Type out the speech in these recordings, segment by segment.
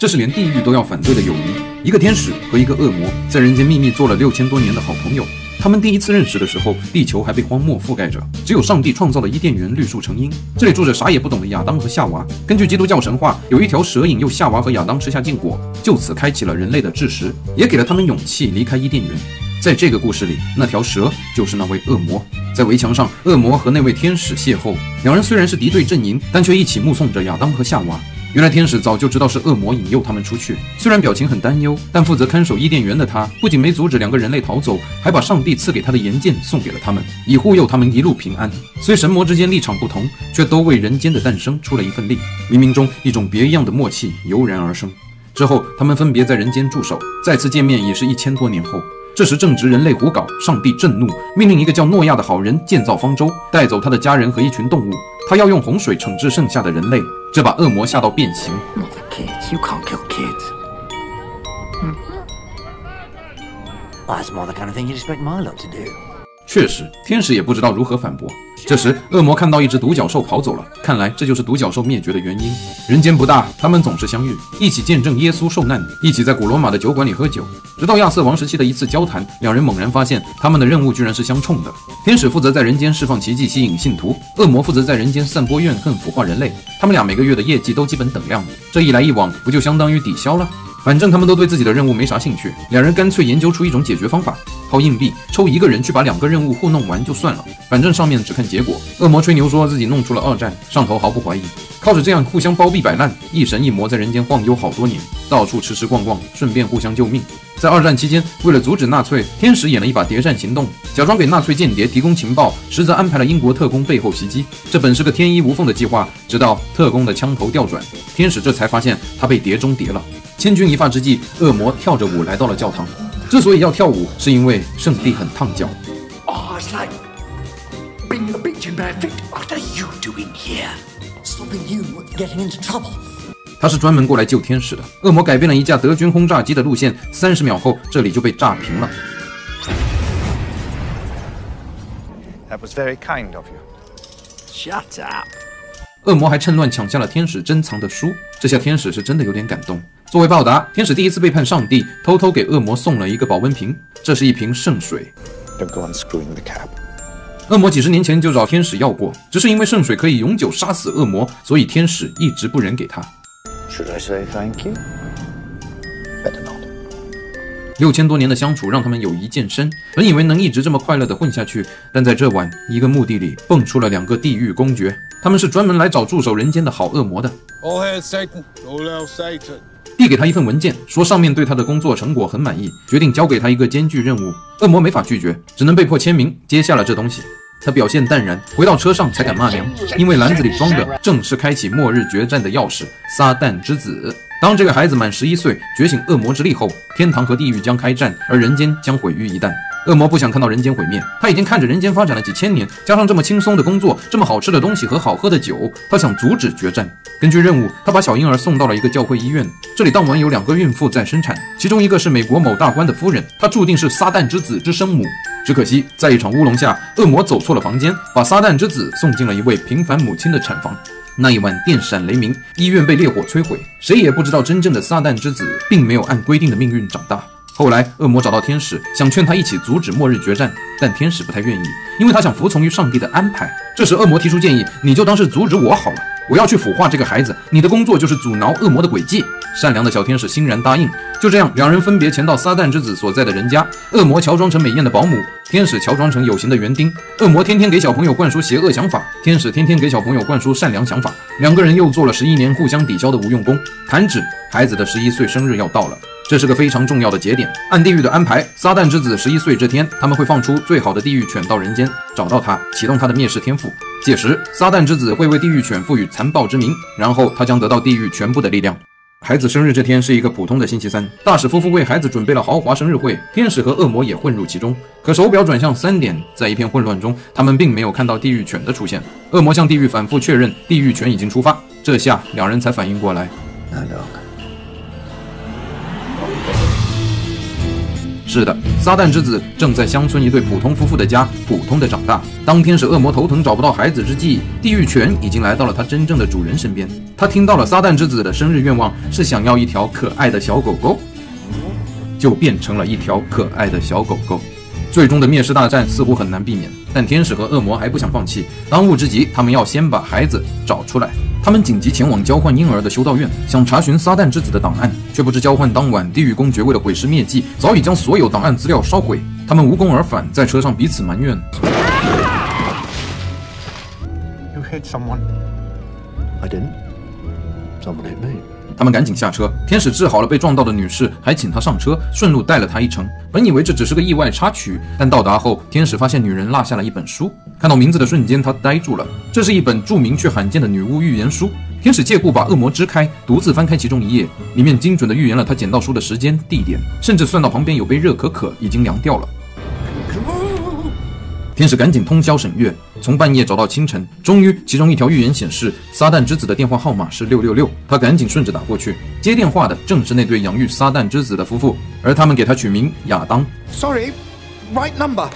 这是连地狱都要反对的友谊。一个天使和一个恶魔在人间秘密做了6000多年的好朋友。他们第一次认识的时候，地球还被荒漠覆盖着，只有上帝创造了伊甸园，绿树成荫。这里住着啥也不懂的亚当和夏娃。根据基督教神话，有一条蛇引诱夏娃和亚当吃下禁果，就此开启了人类的智识，也给了他们勇气离开伊甸园。在这个故事里，那条蛇就是那位恶魔。在围墙上，恶魔和那位天使邂逅，两人虽然是敌对阵营，但却一起目送着亚当和夏娃。原来天使早就知道是恶魔引诱他们出去，虽然表情很担忧，但负责看守伊甸园的他不仅没阻止两个人类逃走，还把上帝赐给他的岩剑送给了他们，以护佑他们一路平安。虽神魔之间立场不同，却都为人间的诞生出了一份力。冥冥中，一种别样的默契油然而生。之后，他们分别在人间驻守，再次见面已是1000多年后。这时正值人类胡搞，上帝震怒，命令一个叫诺亚的好人建造方舟，带走他的家人和一群动物。他要用洪水惩治剩下的人类，这把恶魔吓到变形。You can't kill kids. That's more the kind of thing you'd expect Milo to do. 确实，天使也不知道如何反驳。这时，恶魔看到一只独角兽跑走了，看来这就是独角兽灭绝的原因。人间不大，他们总是相遇，一起见证耶稣受难，一起在古罗马的酒馆里喝酒。直到亚瑟王时期的一次交谈，两人猛然发现他们的任务居然是相冲的。天使负责在人间释放奇迹，吸引信徒；恶魔负责在人间散播怨恨，腐化人类。他们俩每个月的业绩都基本等量，这一来一往，不就相当于抵消了？反正他们都对自己的任务没啥兴趣，两人干脆研究出一种解决方法：抛硬币，抽一个人去把2个任务糊弄完就算了，反正上面只看结果。恶魔吹牛说自己弄出了2战，上头毫不怀疑。靠着这样互相包庇摆烂，一神一魔在人间晃悠好多年，到处吃吃逛逛，顺便互相救命。在2战期间，为了阻止纳粹，天使演了一把谍战行动，假装给纳粹间谍提供情报，实则安排了英国特工背后袭击。这本是个天衣无缝的计划，直到特工的枪头调转，天使这才发现他被谍中谍了。千钧一发之际，恶魔跳着舞来到了教堂。之所以要跳舞，是因为圣地很烫脚。It's like being a bitch in bare feet. What are you doing here? Stopping you getting into trouble. 他是专门过来救天使的。恶魔改变了一架德军轰炸机的路线，30秒后这里就被炸平了。That was very kind of you. Shut up. 恶魔还趁乱抢下了天使珍藏的书，这下天使是真的有点感动。作为报答，天使第一次背叛上帝，偷偷给恶魔送了一个保温瓶，这是一瓶圣水。Don't go unscrewing the cap. 恶魔几十年前就找天使要过，只是因为圣水可以永久杀死恶魔，所以天使一直不忍给他。Should I say thank you? Better not. 6000多年的相处让他们友谊渐深，本以为能一直这么快乐地混下去，但在这晚，一个墓地里蹦出了2个地狱公爵，他们是专门来找驻守人间的好恶魔的。All hail Satan, all hail Satan. 递给他一份文件，说上面对他的工作成果很满意，决定交给他一个艰巨任务。恶魔没法拒绝，只能被迫签名，接下了这东西。他表现淡然，回到车上才敢骂娘，因为篮子里装的正是开启末日决战的钥匙——撒旦之子。当这个孩子满11岁，觉醒恶魔之力后，天堂和地狱将开战，而人间将毁于一旦。恶魔不想看到人间毁灭，他已经看着人间发展了几千年，加上这么轻松的工作，这么好吃的东西和好喝的酒，他想阻止决战。根据任务，他把小婴儿送到了一个教会医院，这里当晚有2个孕妇在生产，其中一个是美国某大官的夫人，她注定是撒旦之子之生母。只可惜，在一场乌龙下，恶魔走错了房间，把撒旦之子送进了一位平凡母亲的产房。那一晚电闪雷鸣，医院被烈火摧毁，谁也不知道真正的撒旦之子并没有按规定的命运长大。后来，恶魔找到天使，想劝他一起阻止末日决战，但天使不太愿意，因为他想服从于上帝的安排。这时，恶魔提出建议：“你就当是阻止我好了，我要去腐化这个孩子，你的工作就是阻挠恶魔的诡计。”善良的小天使欣然答应。就这样，两人分别前到撒旦之子所在的人家，恶魔乔装成美艳的保姆，天使乔装成有形的园丁。恶魔天天给小朋友灌输邪恶想法，天使天天给小朋友灌输善良想法。2个人又做了11年互相抵消的无用功。弹指，孩子的11岁生日要到了。这是个非常重要的节点，按地狱的安排，撒旦之子11岁这天，他们会放出最好的地狱犬到人间，找到他，启动他的灭世天赋。届时，撒旦之子会为地狱犬赋予残暴之名，然后他将得到地狱全部的力量。孩子生日这天是一个普通的星期三，大使夫妇为孩子准备了豪华生日会，天使和恶魔也混入其中。可手表转向3点，在一片混乱中，他们并没有看到地狱犬的出现。恶魔向地狱反复确认地狱犬已经出发，这下两人才反应过来。是的，撒旦之子正在乡村一对普通夫妇的家普通的长大。当天使恶魔头疼找不到孩子之际，地狱犬已经来到了他真正的主人身边。他听到了撒旦之子的生日愿望是想要一条可爱的小狗狗，就变成了一条可爱的小狗狗。最终的灭世大战似乎很难避免，但天使和恶魔还不想放弃。当务之急，他们要先把孩子找出来。他们紧急前往交换婴儿的修道院，想查询撒旦之子的档案，却不知交换当晚，地狱公爵为了毁尸灭迹，早已将所有档案资料烧毁。他们无功而返，在车上彼此埋怨。You hit someone. I didn't. Someone hit me. 他们赶紧下车，天使治好了被撞到的女士，还请她上车，顺路带了她一程。本以为这只是个意外插曲，但到达后，天使发现女人落下了一本书。看到名字的瞬间，他呆住了。这是一本著名却罕见的女巫预言书。天使借故把恶魔支开，独自翻开其中一页，里面精准地预言了他捡到书的时间、地点，甚至算到旁边有杯热可可已经凉掉了。天使赶紧通宵审阅，从半夜找到清晨，终于其中一条预言显示撒旦之子的电话号码是666，他赶紧顺着打过去，接电话的正是那对养育撒旦之子的夫妇，而他们给他取名亚当。 Sorry, right number.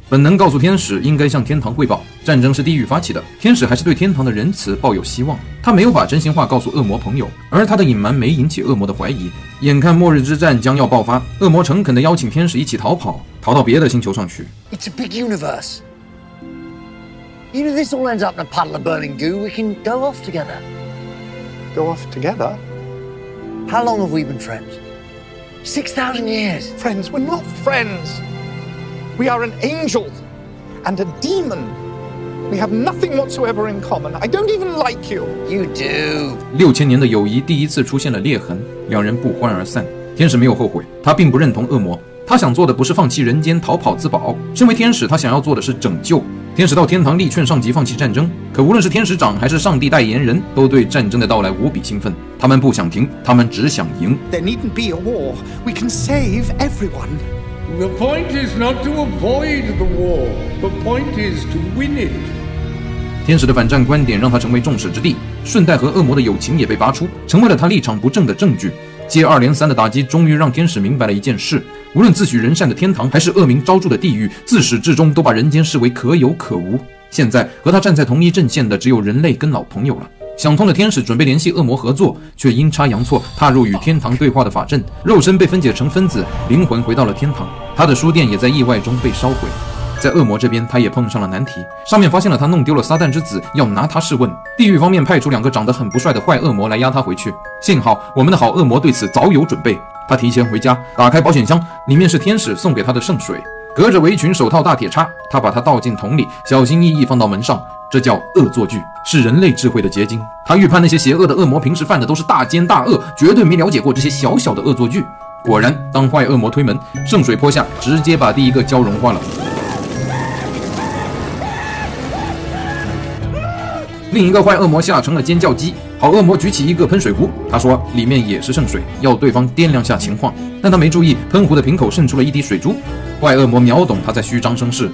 本能告诉天使应该向天堂汇报，战争是地狱发起的，天使还是对天堂的仁慈抱有希望。他没有把真心话告诉恶魔朋友，而他的隐瞒没引起恶魔的怀疑。眼看末日之战将要爆发，恶魔诚恳地邀请天使一起逃跑，逃到别的星球上去。 It's a big universe. Even if this all ends up in a puddle of burning goo, we can go off together. Go off together. How long have we been friends? 6,000 years. Friends, we're not friends. We are an angel and a demon. We have nothing whatsoever in common. I don't even like you. You do. 6000年的友谊第一次出现了裂痕，两人不欢而散。天使没有后悔，他并不认同恶魔，他想做的不是放弃人间逃跑自保，身为天使，他想要做的是拯救。天使到天堂力劝上级放弃战争，可无论是天使长还是上帝代言人，都对战争的到来无比兴奋。他们不想停，他们只想赢。 There needn't be a war. We can save everyone. The point is not to avoid the war. The point is to win it. 天使的反战观点让他成为众矢之的，顺带和恶魔的友情也被扒出，成为了他立场不正的证据。接二连三的打击终于让天使明白了一件事：无论自诩人善的天堂还是恶名昭著的地狱，自始至终都把人间视为可有可无。现在和他站在同一阵线的只有人类跟老朋友了。想通的天使准备联系恶魔合作，却阴差阳错踏入与天堂对话的法阵，肉身被分解成分子，灵魂回到了天堂。他的书店也在意外中被烧毁。在恶魔这边，他也碰上了难题，上面发现了他弄丢了撒旦之子，要拿他试问。地狱方面派出2个长得很不帅的坏恶魔来押他回去，幸好我们的好恶魔对此早有准备，他提前回家，打开保险箱，里面是天使送给他的圣水，隔着围裙手套大铁叉，他把它倒进桶里，小心翼翼放到门上。这叫恶作剧，是人类智慧的结晶。他预判那些邪恶的恶魔平时犯的都是大奸大恶，绝对没了解过这些小小的恶作剧。果然，当坏恶魔推门，圣水泼下，直接把第一个胶融化了。另一个坏恶魔吓成了尖叫鸡。好恶魔举起一个喷水壶，他说里面也是圣水，要对方掂量下情况，但他没注意喷壶的瓶口渗出了一滴水珠。坏恶魔秒懂他在虚张声势。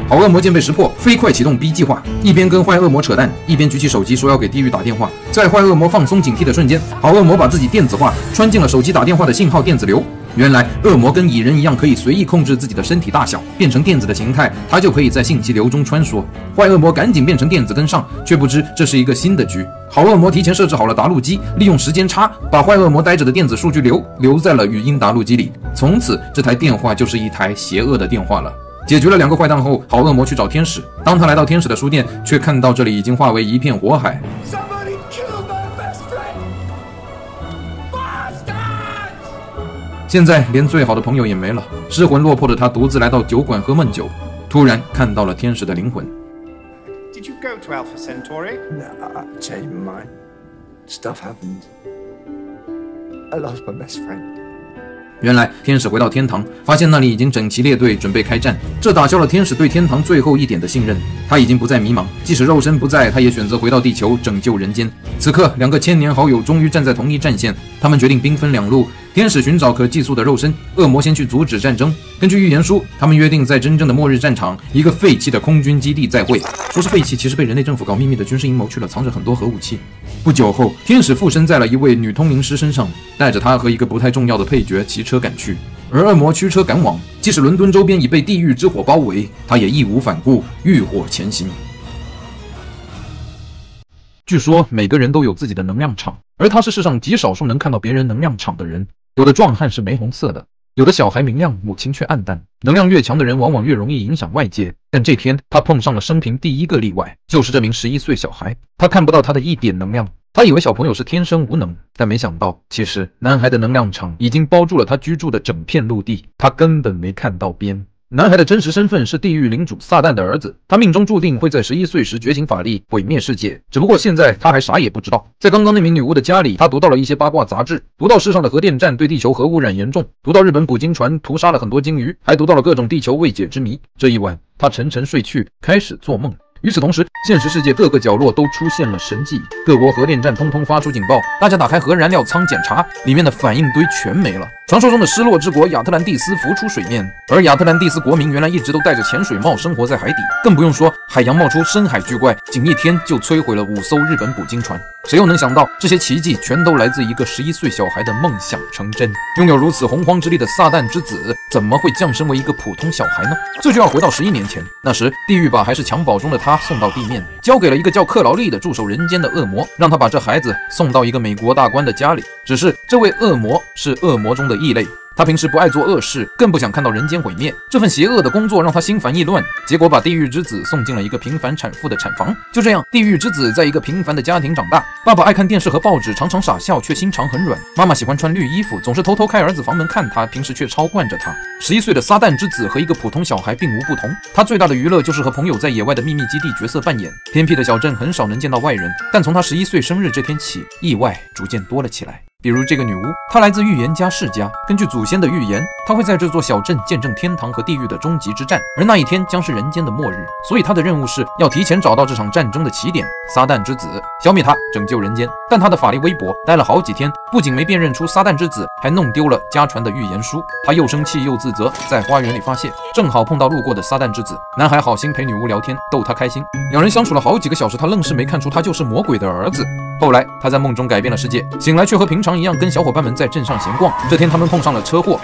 好恶魔见被识破，飞快启动 B 计划，一边跟坏恶魔扯淡，一边举起手机说要给地狱打电话。在坏恶魔放松警惕的瞬间，好恶魔把自己电子化，穿进了手机打电话的信号电子流。原来恶魔跟蚁人一样，可以随意控制自己的身体大小，变成电子的形态，他就可以在信息流中穿梭。坏恶魔赶紧变成电子跟上，却不知这是一个新的局。好恶魔提前设置好了答录机，利用时间差，把坏恶魔待着的电子数据流留在了语音答录机里。从此，这台电话就是一台邪恶的电话了。解决了2个坏蛋后，好恶魔去找天使。当他来到天使的书店，却看到这里已经化为一片火海。Somebody kill my best friend! Bastards! 现在连最好的朋友也没了，失魂落魄的他独自来到酒馆喝闷酒，突然看到了天使的灵魂。 Did you go to Alpha Centauri? No, change my mind. Stuff happens. I lost my best friend. 原来天使回到天堂，发现那里已经整齐列队，准备开战。这打消了天使对天堂最后一点的信任。他已经不再迷茫，即使肉身不在，他也选择回到地球拯救人间。此刻，2个千年好友终于站在同一战线，他们决定兵分2路。天使寻找可寄宿的肉身，恶魔先去阻止战争。根据预言书，他们约定在真正的末日战场，一个废弃的空军基地再会。说是废弃，其实被人类政府搞秘密的军事阴谋去了，藏着很多核武器。不久后，天使附身在了一位女通灵师身上，带着她和一个不太重要的配角骑车赶去。而恶魔驱车赶往，即使伦敦周边已被地狱之火包围，他也义无反顾，浴火前行。据说每个人都有自己的能量场，而他是世上极少数能看到别人能量场的人。有的壮汉是玫红色的，有的小孩明亮，母亲却暗淡。能量越强的人往往越容易影响外界，但这天他碰上了生平第一个例外，就是这名11岁小孩。他看不到他的一点能量，他以为小朋友是天生无能，但没想到其实男孩的能量场已经包住了他居住的整片陆地，他根本没看到边。男孩的真实身份是地狱领主撒旦的儿子，他命中注定会在11岁时觉醒法力，毁灭世界。只不过现在他还啥也不知道。在刚刚那名女巫的家里，他读到了一些八卦杂志，读到世上的核电站对地球核污染严重，读到日本捕鲸船屠杀了很多鲸鱼，还读到了各种地球未解之谜。这一晚，他沉沉睡去，开始做梦。与此同时，现实世界各个角落都出现了神迹，各国核电站通通发出警报，大家打开核燃料舱检查，里面的反应堆全没了。传说中的失落之国亚特兰蒂斯浮出水面，而亚特兰蒂斯国民原来一直都戴着潜水帽生活在海底，更不用说海洋冒出深海巨怪，仅一天就摧毁了5艘日本捕鲸船。谁又能想到这些奇迹全都来自一个11岁小孩的梦想成真？拥有如此洪荒之力的撒旦之子，怎么会降生为一个普通小孩呢？这就要回到11年前，那时地狱把还是襁褓中的他送到地面，交给了一个叫克劳利的驻守人间的恶魔，让他把这孩子送到一个美国大官的家里。只是这位恶魔是恶魔中的异类，他平时不爱做恶事，更不想看到人间毁灭。这份邪恶的工作让他心烦意乱，结果把地狱之子送进了一个平凡产妇的产房。就这样，地狱之子在一个平凡的家庭长大。爸爸爱看电视和报纸，常常傻笑，却心肠很软。妈妈喜欢穿绿衣服，总是偷偷开儿子房门看他，平时却超惯着他。11岁的撒旦之子和一个普通小孩并无不同，他最大的娱乐就是和朋友在野外的秘密基地角色扮演。偏僻的小镇很少能见到外人，但从他11岁生日这天起，意外逐渐多了起来。比如这个女巫，她来自预言家世家，根据祖先的预言，她会在这座小镇见证天堂和地狱的终极之战，而那一天将是人间的末日，所以她的任务是要提前找到这场战争的起点撒旦之子，消灭他，拯救人间。但她的法力微薄，待了好几天，不仅没辨认出撒旦之子，还弄丢了家传的预言书。她又生气又自责，在花园里发泄，正好碰到路过的撒旦之子。男孩好心陪女巫聊天，逗她开心，两人相处了好几个小时，她愣是没看出他就是魔鬼的儿子。后来他在梦中改变了世界，醒来却和平常一样跟小伙伴们在镇上闲逛。这天他们碰上了车祸，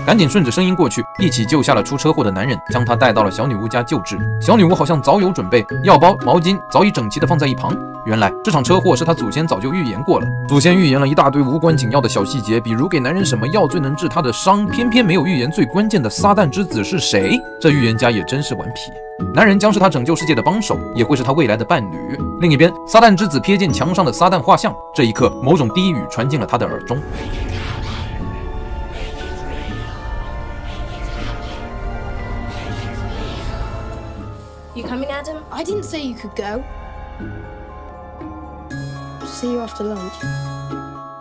赶紧顺着声音过去，一起救下了出车祸的男人，将他带到了小女巫家救治。小女巫好像早有准备，药包、毛巾早已整齐地放在一旁。原来这场车祸是他祖先早就预言过了，祖先预言了一大堆无关紧要的小细节，比如给男人什么药最能治他的伤，偏偏没有预言最关键的撒旦之子是谁。这预言家也真是顽皮。男人将是他拯救世界的帮手，也会是他未来的伴侣。另一边，撒旦之子瞥见墙上的撒旦画像，这一刻，某种低语传进了他的耳中。You coming, Adam? I didn't say you could go. See you after lunch.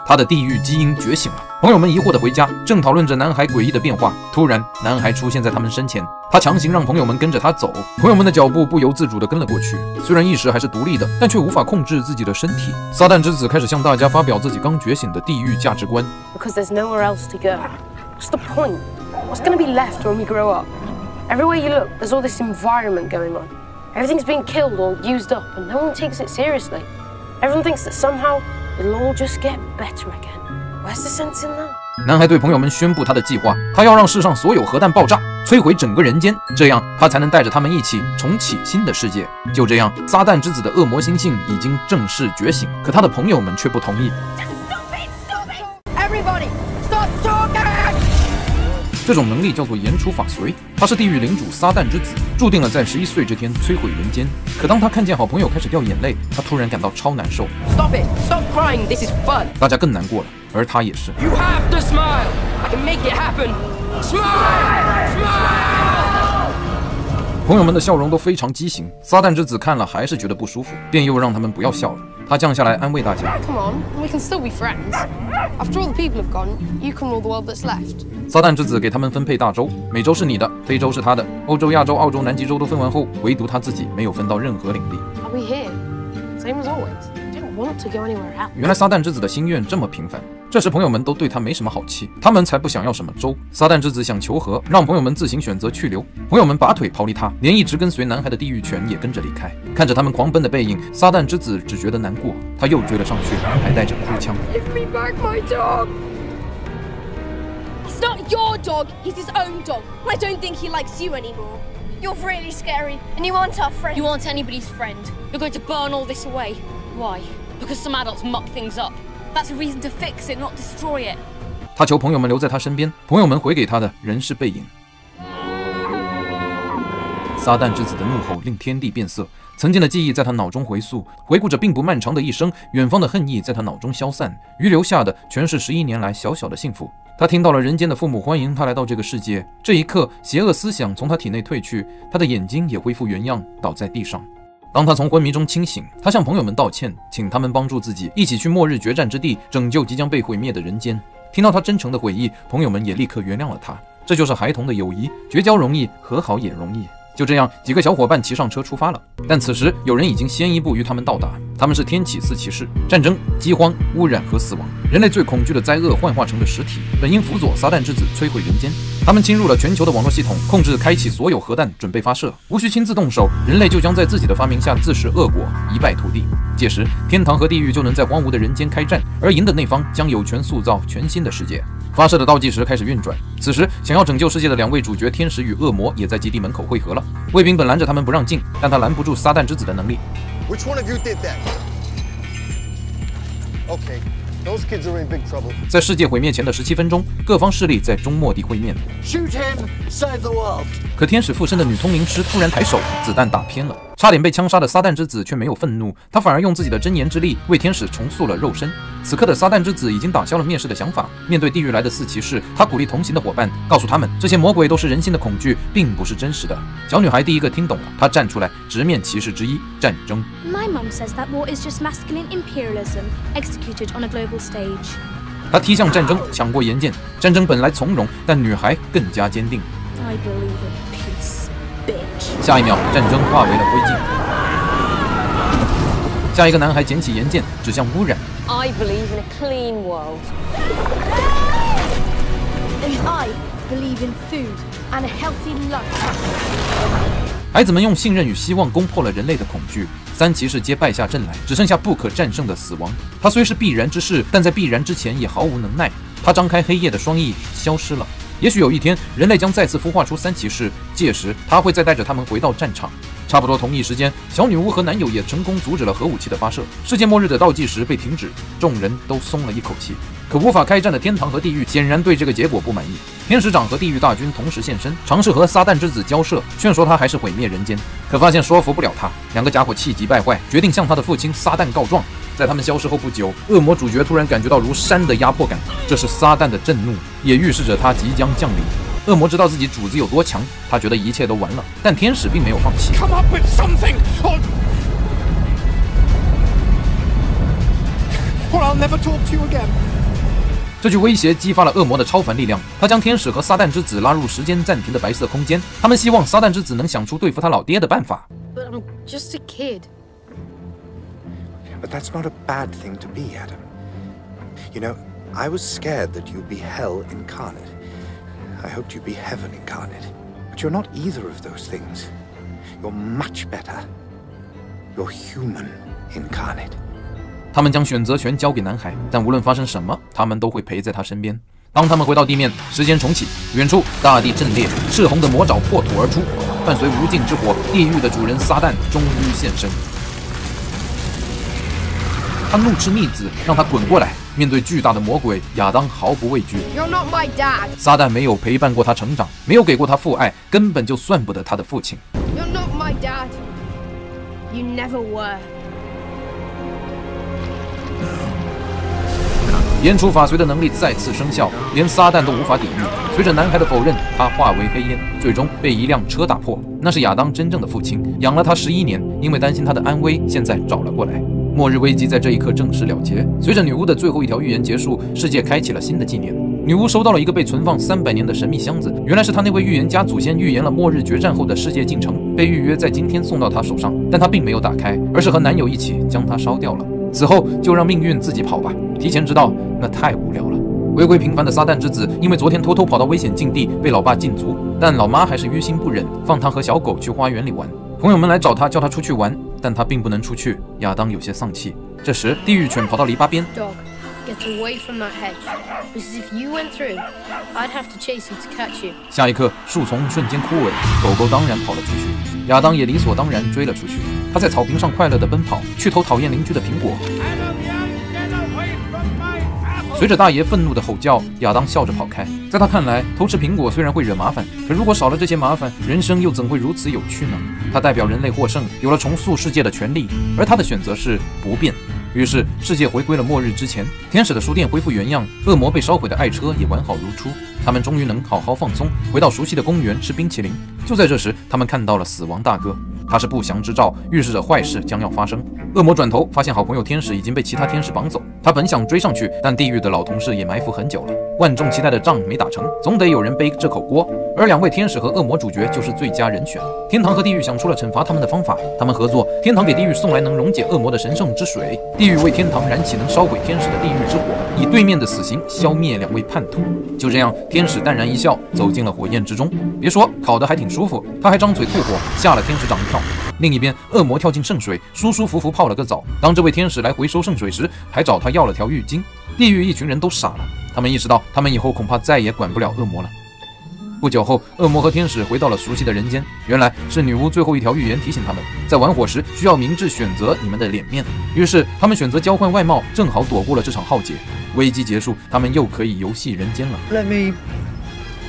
他的地狱基因觉醒了，朋友们疑惑地回家，正讨论着男孩诡异的变化。突然，男孩出现在他们身前，他强行让朋友们跟着他走，朋友们的脚步不由自主地跟了过去。虽然意识还是独立的，但却无法控制自己的身体。撒旦之子开始向大家发表自己刚觉醒的地狱价值观。Because there's nowhere else to go. What's the point? What's going to be left when we grow up? Everywhere you look, there's all this environment going on. Everything's being killed or used up, and no one takes it seriously. Everyone thinks that somehow it'll all just get better again. Where's the sense in that? 男孩对朋友们宣布他的计划，他要让世上所有核弹爆炸，摧毁整个人间，这样他才能带着他们一起重启新的世界。就这样，撒旦之子的恶魔心性已经正式觉醒，可他的朋友们却不同意。Everybody, stop talking! 这种能力叫做言出法随，他是地狱领主撒旦之子，注定了在11岁这天摧毁人间。可当他看见好朋友开始掉眼泪，他突然感到超难受。Stop it! Stop crying! This is fun! 大家更难过了，而他也是。You have to smile! I can make it happen! Smile! Smile! 朋友们的笑容都非常畸形，撒旦之子看了还是觉得不舒服，便又让他们不要笑了。他降下来安慰大家 Come on, we can still be friends. After all the people have gone, you can rule the world that's left. 撒旦之子给他们分配大洲，美洲是你的，非洲是他的，欧洲、亚洲、澳洲、南极洲都分完后，唯独他自己没有分到任何领地。 Are we here? Same as always. I don't want to go anywhere else. 原来撒旦之子的心愿这么平凡，这时朋友们都对他没什么好气，他们才不想要什么粥。撒旦之子想求和，让朋友们自行选择去留。朋友们拔腿逃离他，连一直跟随男孩的地狱犬也跟着离开。看着他们狂奔的背影，撒旦之子只觉得难过，他又追了上去，还带着哭腔。Give me back my dog. It's not your dog, he's his own dog. I don't think he likes you anymore. You're really scary, and you aren't our friend. You aren't anybody's friend. You're going to burn all this away. Why? Because some adults muck things up. That's a reason to fix it, not destroy it. 他求朋友们留在他身边，朋友们回给他的仍是背影。撒旦之子的怒吼令天地变色，曾经的记忆在他脑中回溯，回顾着并不漫长的一生，远方的恨意在他脑中消散，余留下的全是11年来小小的幸福。他听到了人间的父母欢迎他来到这个世界，这一刻，邪恶思想从他体内退去，他的眼睛也恢复原样，倒在地上。当他从昏迷中清醒，他向朋友们道歉，请他们帮助自己，一起去末日决战之地，拯救即将被毁灭的人间。听到他真诚的悔意，朋友们也立刻原谅了他。这就是孩童的友谊，绝交容易，和好也容易。就这样，几个小伙伴骑上车出发了。但此时有人已经先一步与他们到达，他们是天启4骑士。战争、饥荒、污染和死亡，人类最恐惧的灾厄幻化成的实体，本应辅佐撒旦之子摧毁人间。他们侵入了全球的网络系统，控制开启所有核弹，准备发射。无需亲自动手，人类就将在自己的发明下自食恶果，一败涂地。届时，天堂和地狱就能在荒芜的人间开战，而赢的那方将有权塑造全新的世界。发射的倒计时开始运转，此时想要拯救世界的2位主角天使与恶魔也在基地门口汇合了。卫兵本拦着他们不让进，但他拦不住撒旦之子的能力。Which one of you did that? Okay, those kids are in big trouble. 在世界毁灭前的17分钟，各方势力在中末地会面。Shoot him, save the world. 可天使附身的女通灵师突然抬手，子弹打偏了。差点被枪杀的撒旦之子却没有愤怒，他反而用自己的真言之力为天使重塑了肉身。此刻的撒旦之子已经打消了灭世的想法。面对地狱来的4骑士，他鼓励同行的伙伴，告诉他们这些魔鬼都是人心的恐惧，并不是真实的。小女孩第一个听懂了，她站出来直面骑士之一战争。My mum says that war is just masculine imperialism executed on a global stage. 她踢向战争，抢过岩剑。战争本来从容，但女孩更加坚定。I believe in peace, bitch. 下一秒，战争化为了灰烬。下一个男孩捡起岩剑，指向污染。I believe in a clean world. And I believe in food and a healthy life. 孩子们用信任与希望攻破了人类的恐惧，3骑士皆败下阵来，只剩下不可战胜的死亡。他虽是必然之事，但在必然之前也毫无能耐。他张开黑夜的双翼，消失了。也许有一天，人类将再次孵化出3骑士，届时他会再带着他们回到战场。差不多同一时间，小女巫和男友也成功阻止了核武器的发射，世界末日的倒计时被停止，众人都松了一口气。可无法开战的天堂和地狱显然对这个结果不满意，天使长和地狱大军同时现身，尝试和撒旦之子交涉，劝说他还是毁灭人间，可发现说服不了他。2个家伙气急败坏，决定向他的父亲撒旦告状。在他们消失后不久，恶魔主角突然感觉到如山的压迫感，这是撒旦的震怒，也预示着他即将降临。恶魔知道自己主子有多强，他觉得一切都完了，但天使并没有放弃。Come up with something, or I'll never talk to you again. 这句威胁激发了恶魔的超凡力量，他将天使和撒旦之子拉入时间暂停的白色空间，他们希望撒旦之子能想出对付他老爹的办法。But I'm just a kid. But that's not a bad thing to be, Adam. You know, I was scared that you'd be hell incarnate. I hoped you'd be heaven incarnate. But you're not either of those things. You're much better. You're human incarnate. 他们将选择权交给男孩，但无论发生什么，他们都会陪在他身边。当他们回到地面，时间重启，远处大地震裂，赤红的魔爪破土而出，伴随无尽之火，地狱的主人撒旦终于现身。他怒斥逆子，让他滚过来。面对巨大的魔鬼，亚当毫不畏惧。You're not my dad. 撒旦没有陪伴过他成长，没有给过他父爱，根本就算不得他的父亲。You're not my dad. You never were. 烟除法随的能力再次生效，连撒旦都无法抵御。随着男孩的否认，他化为黑烟，最终被一辆车打破。那是亚当真正的父亲，养了他11年，因为担心他的安危，现在找了过来。末日危机在这一刻正式了结。随着女巫的最后一条预言结束，世界开启了新的纪年。女巫收到了一个被存放300年的神秘箱子，原来是她那位预言家祖先预言了末日决战后的世界进程，被预约在今天送到她手上，但她并没有打开，而是和男友一起将它烧掉了。此后就让命运自己跑吧。提前知道那太无聊了。回归平凡的撒旦之子，因为昨天偷偷跑到危险境地，被老爸禁足，但老妈还是于心不忍，放他和小狗去花园里玩。朋友们来找他，叫他出去玩，但他并不能出去。亚当有些丧气。这时，地狱犬跑到篱笆边。Get away from that hedge, because if you went through, I'd have to chase you to catch you. 下一刻，树丛瞬间枯萎，狗狗当然跑了出去，亚当也理所当然追了出去。他在草坪上快乐地奔跑，去偷讨厌邻居的苹果。随着大爷愤怒的吼叫，亚当笑着跑开。在他看来，偷吃苹果虽然会惹麻烦，可如果少了这些麻烦，人生又怎会如此有趣呢？他代表人类获胜，有了重塑世界的权利，而他的选择是不变。于是，世界回归了末日之前，天使的书店恢复原样，恶魔被烧毁的爱车也完好如初。他们终于能好好放松，回到熟悉的公园吃冰淇淋。就在这时，他们看到了死亡大哥，他是不祥之兆，预示着坏事将要发生。恶魔转头发现好朋友天使已经被其他天使绑走，他本想追上去，但地狱的老同事也埋伏很久了。万众期待的仗没打成，总得有人背这口锅。而两位天使和恶魔主角就是最佳人选。天堂和地狱想出了惩罚他们的方法，他们合作，天堂给地狱送来能溶解恶魔的神圣之水，地狱为天堂燃起能烧毁天使的地狱之火，以对面的死刑消灭两位叛徒。就这样，天使淡然一笑，走进了火焰之中。别说，烤得还挺舒服，他还张嘴吐火，吓了天使长一跳。另一边，恶魔跳进圣水，舒舒服服泡了个澡。当这位天使来回收圣水时，还找他要了条浴巾。地狱一群人都傻了，他们意识到他们以后恐怕再也管不了恶魔了。不久后，恶魔和天使回到了熟悉的人间。原来是女巫最后一条预言提醒他们，在玩火时需要明智选择你们的脸面。于是他们选择交换外貌，正好躲过了这场浩劫。危机结束，他们又可以游戏人间了。Let me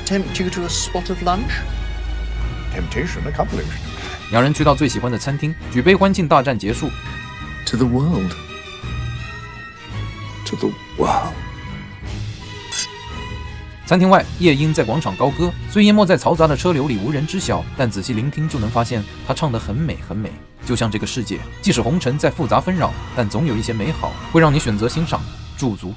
tempt you to a spot of lunch. Temptation accomplished. 两人去到最喜欢的餐厅，举杯欢庆大战结束。To the world. To the world. 餐厅外，夜莺在广场高歌，虽淹没在嘈杂的车流里无人知晓，但仔细聆听就能发现，她唱得很美很美。就像这个世界，即使红尘再复杂纷扰，但总有一些美好会让你选择欣赏、驻足。